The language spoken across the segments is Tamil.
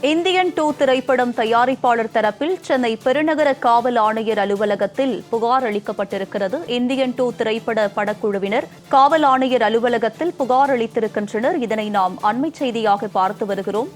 இந்தியன் 2 திரைப்படம் தயாரிப்பாளர் தரப்பில் சென்னை பெருநகர காவல் ஆணையர் அலுவலகத்தில் புகார் அளிக்கப்பட்டிருக்கிறது. இந்தியன் 2 திரைப்பட படக்குழுவினர் காவல் ஆணையர் அலுவலகத்தில் புகார் அளித்திருக்கின்றனர். இதனை நாம் அண்மை செய்தியாக பார்த்து வருகிறோம்.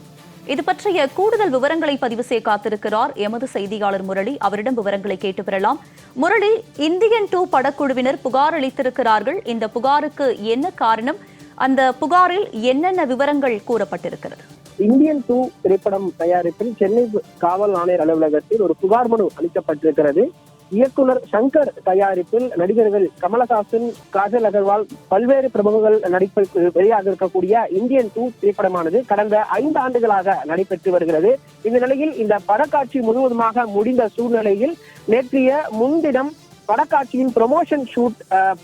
இது பற்றிய கூடுதல் விவரங்களை பதிவு செய்ய காத்திருக்கிறார் எமது செய்தியாளர் முரளி. அவரிடம் விவரங்களை கேட்டு பெறலாம். முரளி, இந்தியன் 2 படக்குழுவினர் புகார் அளித்திருக்கிறார்கள். இந்த புகாருக்கு என்ன காரணம்? அந்த புகாரில் என்னென்ன விவரங்கள் கூறப்பட்டிருக்கிறது? இந்தியன் 2 திரைப்படம் தயாரிப்பில் சென்னை காவல் ஆணையர் அலுவலகத்தில் ஒரு புகார் மனு அளிக்கப்பட்டிருக்கிறது. இயக்குனர் சங்கர் தயாரிப்பில் நடிகர்கள் கமலஹாசன், காஜல் அகர்வால், பல்வேறு பிரமுகர்கள் நடிப்பிற்கு வெளியாக இருக்கக்கூடிய இந்தியன் 2 திரைப்படமானது கடந்த 5 ஆண்டுகளாக நடைபெற்று வருகிறது. இந்த நிலையில் இந்த படக்காட்சி முழுவதுமாக முடிந்த சூழ்நிலையில் நேற்றைய முன்தினம் படக்காட்சியின் ப்ரொமோஷன் ஷூட்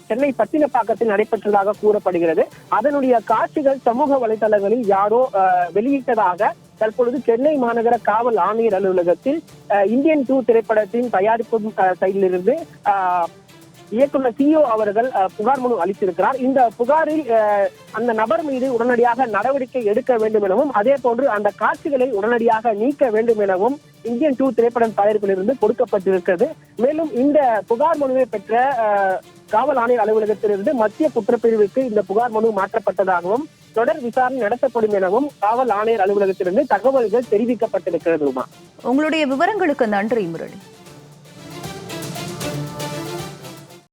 சென்னை பட்டினப்பாக்கத்தில் நடைபெற்றதாக கூறப்படுகிறது. அதனுடைய காட்சிகள் சமூக வலைதளங்களில் யாரோ வெளியிட்டதாக தற்பொழுது சென்னை மாநகர காவல் ஆணையர் அலுவலகத்தில் இந்தியன் 2 திரைப்படத்தின் தயாரிப்பு சைடிலிருந்து இயக்குனர் சிஓ அவர்கள் புகார் மனு அளித்திருக்கிறார். இந்த புகாரில் அந்த நபர் மீது உடனடியாக நடவடிக்கை எடுக்க வேண்டும் எனவும், அதே போன்று அந்த காட்சிகளை உடனடியாக நீக்க வேண்டும் எனவும் இந்தியன் 2 திரைப்படம் தயாரிப்பிலிருந்து கொடுக்கப்பட்டிருக்கிறது. மேலும் இந்த புகார் மனுவை பெற்ற காவல் ஆணையர் அலுவலகத்திலிருந்து மத்திய குற்றப்பிரிவுக்கு இந்த புகார் மனு மாற்றப்பட்டதாகவும் தொடர் விசாரணை நடத்தப்படும் எனவும் காவல் ஆணையர் அலுவலகத்திலிருந்து தகவல்கள் தெரிவிக்கப்பட்டிருக்கிறது. உங்களுடைய விவரங்களுக்கு நன்றி முரளி.